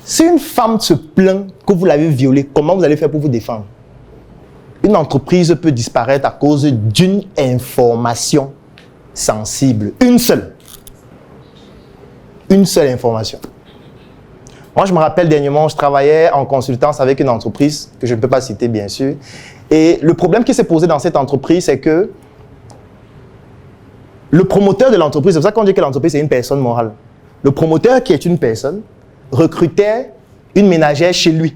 Si une femme se plaint que vous l'avez violée, comment vous allez faire pour vous défendre? Une entreprise peut disparaître à cause d'une information sensible. Une seule. Une seule information. Moi, je me rappelle dernièrement, je travaillais en consultance avec une entreprise, que je ne peux pas citer bien sûr. Et le problème qui s'est posé dans cette entreprise, c'est que le promoteur de l'entreprise, c'est pour ça qu'on dit que l'entreprise est une personne morale. Le promoteur, qui est une personne, recrutait une ménagère chez lui.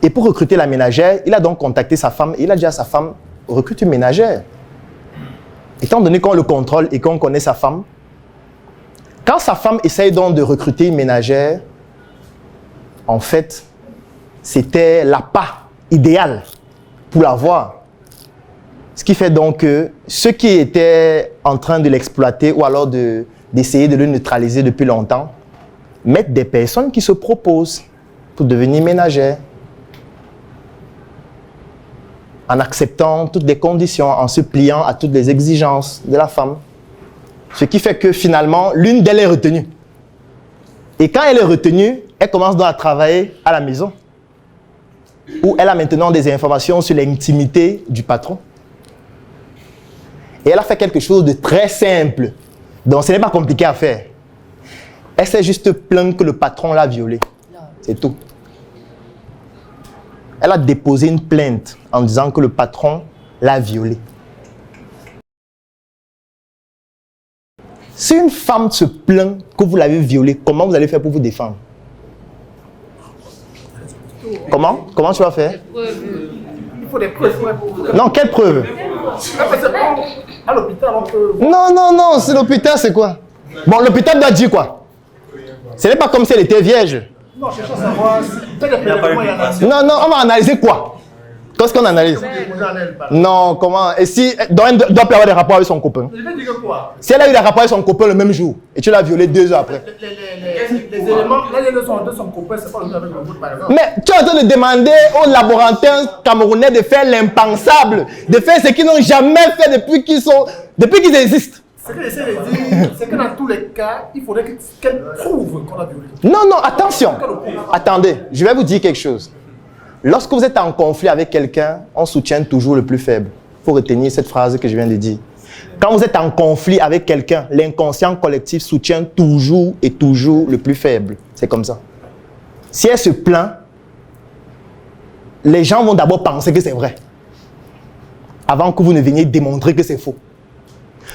Et pour recruter la ménagère, il a donc contacté sa femme. Et il a dit à sa femme, recrute une ménagère. Étant donné qu'on le contrôle et qu'on connaît sa femme, quand sa femme essaye donc de recruter une ménagère, en fait, c'était l'appât idéal pour l'avoir. Ce qui fait donc que ceux qui étaient en train de l'exploiter ou alors d'essayer de le neutraliser depuis longtemps, mettent des personnes qui se proposent pour devenir ménagères. En acceptant toutes les conditions, en se pliant à toutes les exigences de la femme. Ce qui fait que finalement, l'une d'elles est retenue. Et quand elle est retenue, elle commence donc à travailler à la maison, où elle a maintenant des informations sur l'intimité du patron. Et elle a fait quelque chose de très simple. Donc ce n'est pas compliqué à faire. Elle s'est juste plainte que le patron l'a violée. C'est tout. Elle a déposé une plainte en disant que le patron l'a violée. Si une femme se plaint que vous l'avez violée, comment vous allez faire pour vous défendre? Comment? Comment tu vas faire? Il faut des preuves. Non, quelle preuve? À l'hôpital, on peut... Non, c'est l'hôpital, c'est quoi? Bon, l'hôpital doit dire quoi? Ce n'est pas comme si elle était vierge. Non, je cherche à savoir si... Non, on va analyser quoi? Qu'est-ce qu'on analyse? Non, comment? Et si elle doit avoir des rapports avec son copain? Je vais dire quoi? Si elle a eu des rapports avec son copain le même jour et tu l'as violé 2 heures après. Les éléments, là, de son copain, c'est pas le même avec le vôtre, par exemple. Mais tu es en train de demander aux laborantins camerounais de faire l'impensable, de faire ce qu'ils n'ont jamais fait depuis qu'ils existent. Ce que j'essaie de dire, c'est que dans tous les cas, il faudrait qu'elle prouve qu'on a violé. Non, attention. Attendez, je vais vous dire quelque chose. Lorsque vous êtes en conflit avec quelqu'un, on soutient toujours le plus faible. Il faut retenir cette phrase que je viens de dire. Quand vous êtes en conflit avec quelqu'un, l'inconscient collectif soutient toujours et toujours le plus faible. C'est comme ça. Si elle se plaint, les gens vont d'abord penser que c'est vrai. Avant que vous ne veniez démontrer que c'est faux.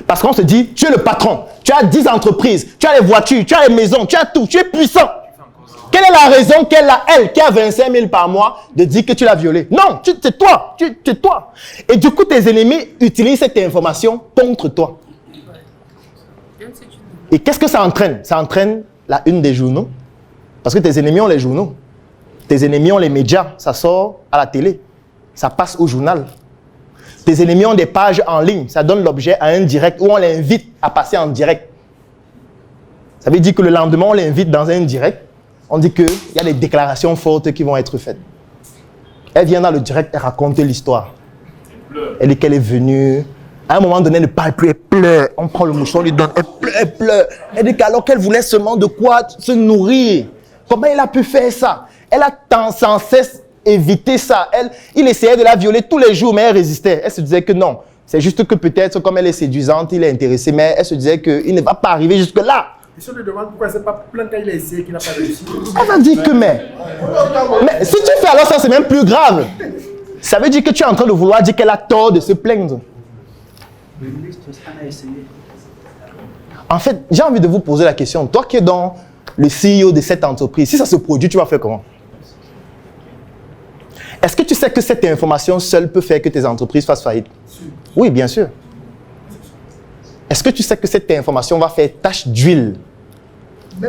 Parce qu'on se dit, tu es le patron, tu as 10 entreprises, tu as les voitures, tu as les maisons, tu as tout, tu es puissant. Quelle est la raison qu'elle a, elle, qui a 25 000 par mois, de dire que tu l'as violée? Non, c'est toi, c'est toi. Et du coup, tes ennemis utilisent cette information contre toi. Et qu'est-ce que ça entraîne? Ça entraîne la une des journaux. Parce que tes ennemis ont les journaux. Tes ennemis ont les médias. Ça sort à la télé. Ça passe au journal. Tes ennemis ont des pages en ligne. Ça donne l'objet à un direct où on l'invite à passer en direct. Ça veut dire que le lendemain, on l'invite dans un direct. On dit qu'il y a des déclarations fortes qui vont être faites. Elle vient dans le direct et raconte l'histoire. Elle dit qu'elle est venue. À un moment donné, elle ne parle plus, elle pleure. On prend le mouchoir, on lui donne, elle pleure. Elle dit qu'alors qu'elle voulait seulement de quoi se nourrir. Comment elle a pu faire ça? Elle a sans cesse évité ça. Il essayait de la violer tous les jours, mais elle résistait. Elle se disait que non. C'est juste que peut-être, comme elle est séduisante, il est intéressé, mais elle se disait qu'il ne va pas arriver jusque-là. Et si on lui demande pourquoi c'est pas plein quand il a essayé qu'il n'a pas réussi. Elle va dire que mais si tu fais alors ça, c'est même plus grave. Ça veut dire que tu es en train de vouloir dire qu'elle a tort de se plaindre. En fait, j'ai envie de vous poser la question. Toi qui es dans le CEO de cette entreprise, si ça se produit, tu vas faire comment? Est-ce que tu sais que cette information seule peut faire que tes entreprises fassent faillite? Oui, bien sûr. Est-ce que tu sais que cette information va faire tache d'huile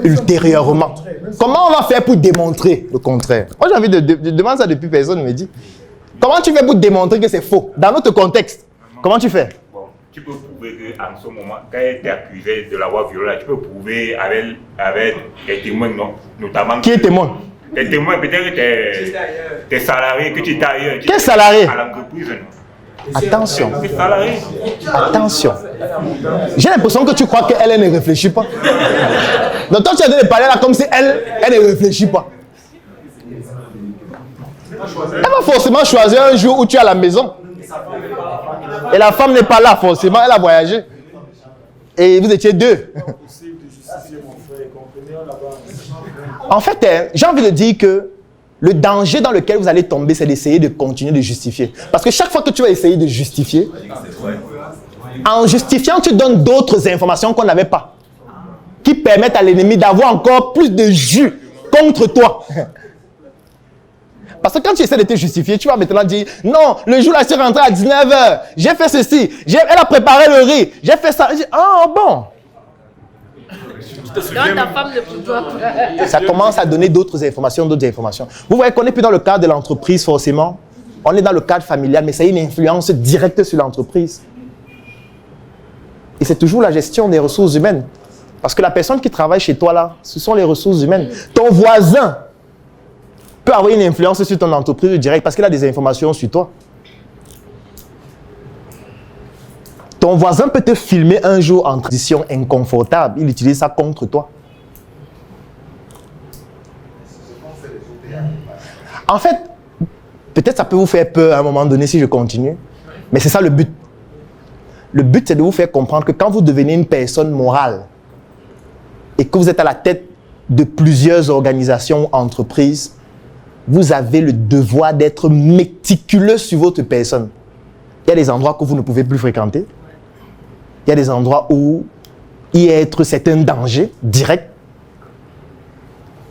ultérieurement? Comment on va faire pour démontrer le contraire? Moi, j'ai envie de demander ça depuis personne ne me dit. Comment tu fais pour démontrer que c'est faux? Dans notre contexte, comment tu fais? Bon, tu peux prouver qu'en ce moment, quand elle était accusée de l'avoir violée, tu peux prouver avec des témoins, non? Notamment. Qui est témoin? Des témoins, peut-être tes salariés, que tu étais ailleurs. Quel salarié? À l'entreprise, non? Attention. C'est salarié. Attention. J'ai l'impression que tu crois qu'elle ne réfléchit pas. Donc toi, tu es en train de parler là comme si elle ne réfléchit pas. Elle va forcément choisir un jour où tu es à la maison. Et la femme n'est pas là forcément, elle a voyagé. Et vous étiez deux. En fait, j'ai envie de dire que le danger dans lequel vous allez tomber, c'est d'essayer de continuer de justifier. Parce que chaque fois que tu vas essayer de justifier, en justifiant, tu donnes d'autres informations qu'on n'avait pas, qui permettent à l'ennemi d'avoir encore plus de jus contre toi. Parce que quand tu essaies de te justifier, tu vas maintenant dire « Non, le jour là, je suis rentré à 19h, j'ai fait ceci, elle a préparé le riz, j'ai fait ça. » Ah bon. Donc ta femme ne peut pas. Ça commence à donner d'autres informations. Vous voyez qu'on n'est plus dans le cadre de l'entreprise forcément. On est dans le cadre familial, mais ça a une influence directe sur l'entreprise. Et c'est toujours la gestion des ressources humaines. Parce que la personne qui travaille chez toi là, ce sont les ressources humaines. Ton voisin peut avoir une influence sur ton entreprise direct parce qu'il a des informations sur toi. Ton voisin peut te filmer un jour en position inconfortable. Il utilise ça contre toi. En fait, peut-être ça peut vous faire peur à un moment donné si je continue. Mais c'est ça le but. Le but, c'est de vous faire comprendre que quand vous devenez une personne morale et que vous êtes à la tête de plusieurs organisations ou entreprises, vous avez le devoir d'être méticuleux sur votre personne. Il y a des endroits que vous ne pouvez plus fréquenter. Il y a des endroits où y être, c'est un danger direct.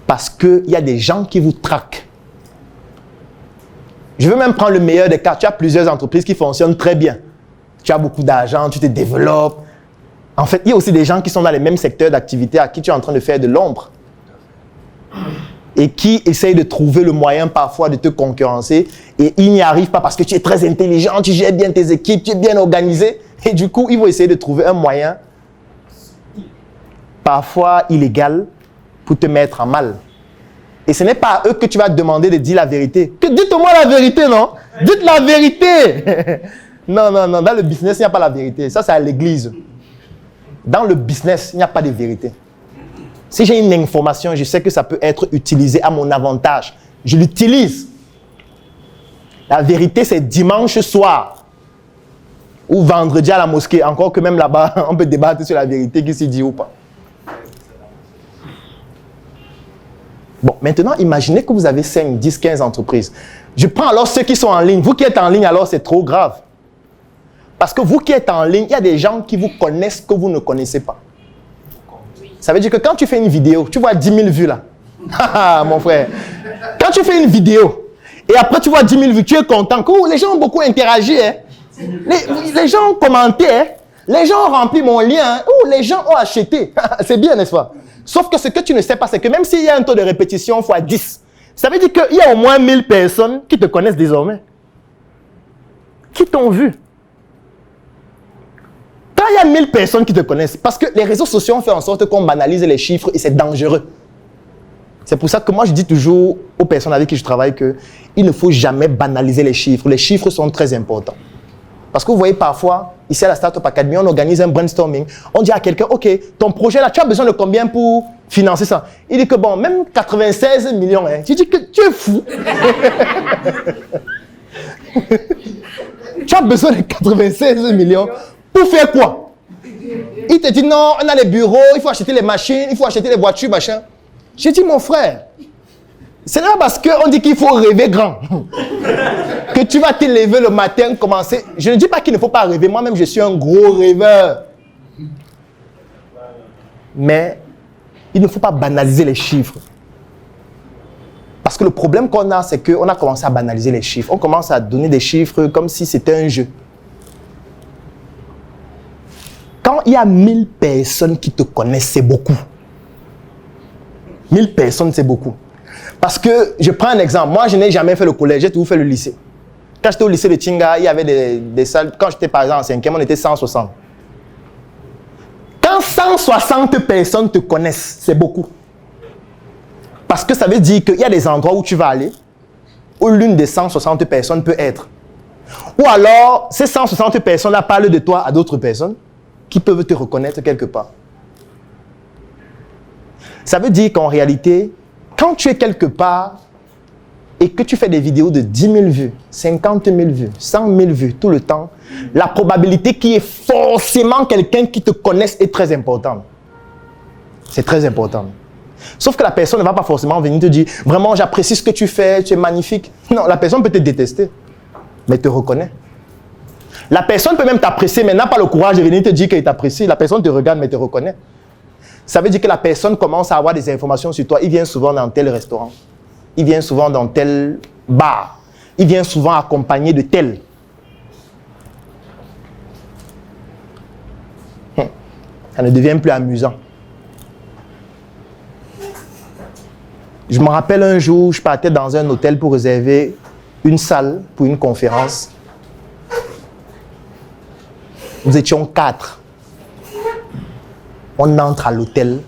Parce qu'il y a des gens qui vous traquent. Je veux même prendre le meilleur des cas. Tu as plusieurs entreprises qui fonctionnent très bien. Tu as beaucoup d'argent, tu te développes. En fait, il y a aussi des gens qui sont dans les mêmes secteurs d'activité à qui tu es en train de faire de l'ombre. Et qui essayent de trouver le moyen parfois de te concurrencer. Et ils n'y arrivent pas parce que tu es très intelligent, tu gères bien tes équipes, tu es bien organisé. Et du coup, ils vont essayer de trouver un moyen, parfois illégal, pour te mettre en mal. Et ce n'est pas à eux que tu vas demander de dire la vérité. Dites-moi la vérité, non? Dites la vérité. Non. Dans le business, il n'y a pas la vérité. Ça, c'est à l'église. Dans le business, il n'y a pas de vérité. Si j'ai une information, je sais que ça peut être utilisé à mon avantage. Je l'utilise. La vérité, c'est dimanche soir ou vendredi à la mosquée. Encore que même là-bas, on peut débattre sur la vérité qui s'y dit ou pas. Bon, maintenant, imaginez que vous avez 5, 10, 15 entreprises. Je prends alors ceux qui sont en ligne. Vous qui êtes en ligne, alors c'est trop grave. Parce que vous qui êtes en ligne, il y a des gens qui vous connaissent que vous ne connaissez pas. Ça veut dire que quand tu fais une vidéo, tu vois 10 000 vues là. Mon frère. Quand tu fais une vidéo et après tu vois 10 000 vues, tu es content. Les gens ont beaucoup interagi. Hein. Les gens ont commenté. Hein. Les gens ont rempli mon lien. Hein. Les gens ont acheté. C'est bien, n'est-ce pas? Sauf que ce que tu ne sais pas, c'est que même s'il y a un taux de répétition x 10, ça veut dire qu'il y a au moins 1000 personnes qui te connaissent désormais. Qui t'ont vu. Quand il y a 1000 personnes qui te connaissent, parce que les réseaux sociaux ont fait en sorte qu'on banalise les chiffres et c'est dangereux. C'est pour ça que moi je dis toujours aux personnes avec qui je travaille qu'il ne faut jamais banaliser les chiffres. Les chiffres sont très importants. Parce que vous voyez parfois, ici à la Startup Academy, on organise un brainstorming. On dit à quelqu'un, ok, ton projet là, tu as besoin de combien pour financer ça? Il dit que bon, même 96 millions. Hein. Tu dis que tu es fou. Tu as besoin de 96 millions. Pour faire quoi? Il te dit non, on a les bureaux, il faut acheter les machines, il faut acheter les voitures, machin. J'ai dit mon frère, c'est là parce qu'on dit qu'il faut rêver grand. Que tu vas te lever le matin, commencer. Je ne dis pas qu'il ne faut pas rêver, moi-même je suis un gros rêveur. Mais il ne faut pas banaliser les chiffres. Parce que le problème qu'on a, c'est qu'on a commencé à banaliser les chiffres. On commence à donner des chiffres comme si c'était un jeu. Quand il y a 1000 personnes qui te connaissent, c'est beaucoup. 1000 personnes, c'est beaucoup. Parce que, je prends un exemple. Moi, je n'ai jamais fait le collège, j'ai toujours fait le lycée. Quand j'étais au lycée de Tinga, il y avait des salles. Quand j'étais par exemple en 5e, on était 160. Quand 160 personnes te connaissent, c'est beaucoup. Parce que ça veut dire qu'il y a des endroits où tu vas aller, où l'une des 160 personnes peut être. Ou alors, ces 160 personnes-là parlent de toi à d'autres personnes qui peuvent te reconnaître quelque part. Ça veut dire qu'en réalité, quand tu es quelque part et que tu fais des vidéos de 10 000 vues, 50 000 vues, 100 000 vues tout le temps, la probabilité qu'il y ait forcément quelqu'un qui te connaisse est très importante. C'est très important. Sauf que la personne ne va pas forcément venir te dire « Vraiment, j'apprécie ce que tu fais, tu es magnifique. » Non, la personne peut te détester, mais te reconnaît. La personne peut même t'apprécier, mais n'a pas le courage de venir te dire qu'elle t'apprécie. La personne te regarde, mais te reconnaît. Ça veut dire que la personne commence à avoir des informations sur toi. Il vient souvent dans tel restaurant. Il vient souvent dans tel bar. Il vient souvent accompagné de tel. Ça ne devient plus amusant. Je me rappelle un jour, je partais dans un hôtel pour réserver une salle pour une conférence. Nous étions 4. On entre à l'hôtel.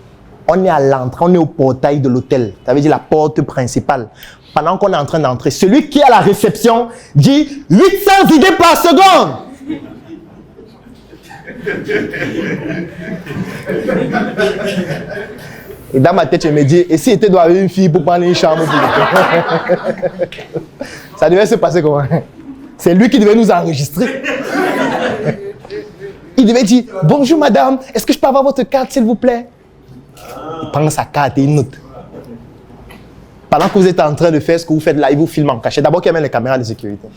On est à l'entrée, on est au portail de l'hôtel. Ça veut dire la porte principale. Pendant qu'on est en train d'entrer, celui qui est à la réception dit 800 idées par seconde. Et dans ma tête, je me dis, et si était doit avoir une fille pour prendre une chambre pour le ça devait se passer comment? C'est lui qui devait nous enregistrer. Il devait dire, bonjour madame, est-ce que je peux avoir votre carte s'il vous plaît? Il prend sa carte et il note. Pendant que vous êtes en train de faire ce que vous faites là, il vous filme en cachet. D'abord qu'il y a même les caméras de sécurité.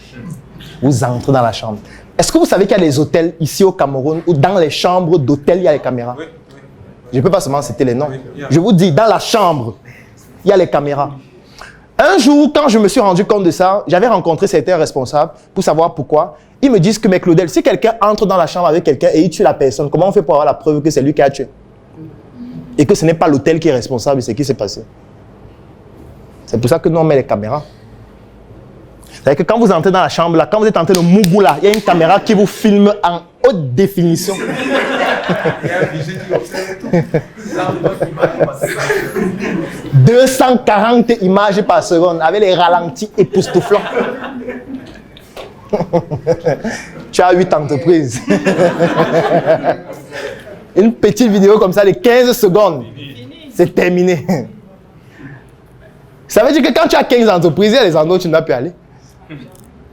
Vous entrez dans la chambre. Est-ce que vous savez qu'il y a des hôtels ici au Cameroun où dans les chambres d'hôtel, il y a les caméras? Oui. Je ne peux pas seulement citer les noms. Je vous dis, dans la chambre, il y a les caméras. Un jour, quand je me suis rendu compte de ça, j'avais rencontré certains responsables pour savoir pourquoi. Ils me disent que, mais Claudel, si quelqu'un entre dans la chambre avec quelqu'un et il tue la personne, comment on fait pour avoir la preuve que c'est lui qui a tué? Et que ce n'est pas l'hôtel qui est responsable de ce qui s'est passé. C'est pour ça que nous, on met les caméras. C'est-à-dire que quand vous entrez dans la chambre, là, quand vous êtes en train de mougou là, il y a une caméra qui vous filme en haute définition. 240 images par seconde avec les ralentis époustouflants. Tu as 8 entreprises. Une petite vidéo comme ça de 15 secondes. C'est terminé. Ça veut dire que quand tu as 15 entreprises, il y a des endroits où tu ne dois plus aller.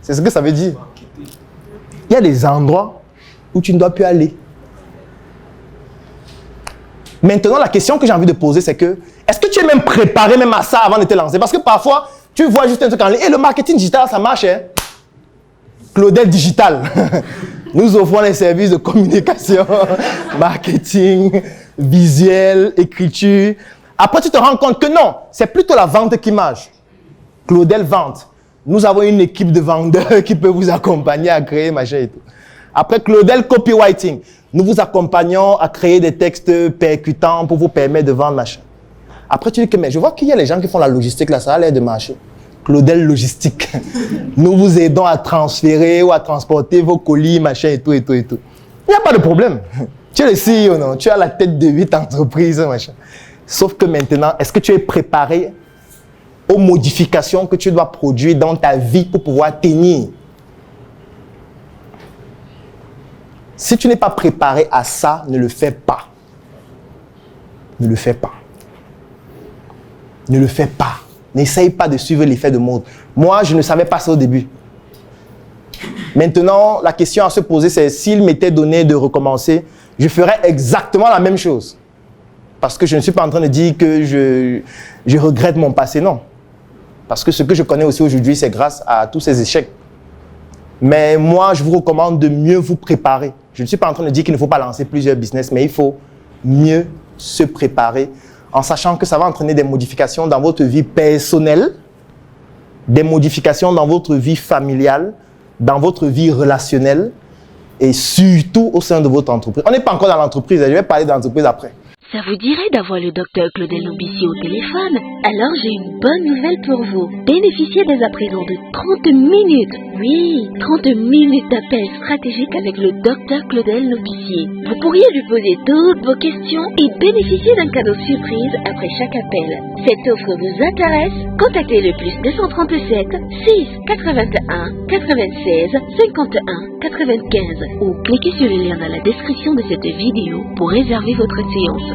C'est ce que ça veut dire. Il y a des endroits où tu ne dois plus aller. Maintenant, la question que j'ai envie de poser, c'est que, est-ce que tu es même préparé même à ça avant de te lancer? Parce que parfois, tu vois juste un truc en ligne, et le marketing digital, ça marche, hein? Claudel Digital. Nous offrons les services de communication, marketing, visuel, écriture. Après, tu te rends compte que non, c'est plutôt la vente qui marche. Claudel Vente. Nous avons une équipe de vendeurs qui peut vous accompagner à créer machin et tout. Après, Claudel Copywriting. Nous vous accompagnons à créer des textes percutants pour vous permettre de vendre machin. Après, tu dis que mais je vois qu'il y a les gens qui font la logistique là, ça a l'air de marcher. Claudel Logistique. Nous vous aidons à transférer ou à transporter vos colis, machin et tout et tout et tout. Il n'y a pas de problème. Tu es le CEO, non? Tu as la tête de 8 entreprises, machin. Sauf que maintenant, est-ce que tu es préparé aux modifications que tu dois produire dans ta vie pour pouvoir tenir? Si tu n'es pas préparé à ça, ne le fais pas. Ne le fais pas. Ne le fais pas. N'essaye pas de suivre l'effet de mode. Moi, je ne savais pas ça au début. Maintenant, la question à se poser, c'est s'il m'était donné de recommencer, je ferais exactement la même chose. Parce que je ne suis pas en train de dire que je regrette mon passé, non. Parce que ce que je connais aussi aujourd'hui, c'est grâce à tous ces échecs. Mais moi, je vous recommande de mieux vous préparer. Je ne suis pas en train de dire qu'il ne faut pas lancer plusieurs business, mais il faut mieux se préparer en sachant que ça va entraîner des modifications dans votre vie personnelle, des modifications dans votre vie familiale, dans votre vie relationnelle et surtout au sein de votre entreprise. On n'est pas encore dans l'entreprise, je vais parler de l'entreprise après. Ça vous dirait d'avoir le docteur Claudel Nobissier au téléphone? Alors j'ai une bonne nouvelle pour vous. Bénéficiez dès à présent de 30 minutes. Oui, 30 minutes d'appel stratégique avec le docteur Claudel Nobissier. Vous pourriez lui poser toutes vos questions et bénéficier d'un cadeau surprise après chaque appel. Cette offre vous intéresse? Contactez le plus 237 6 81 96 51 95 ou cliquez sur le lien dans la description de cette vidéo pour réserver votre séance.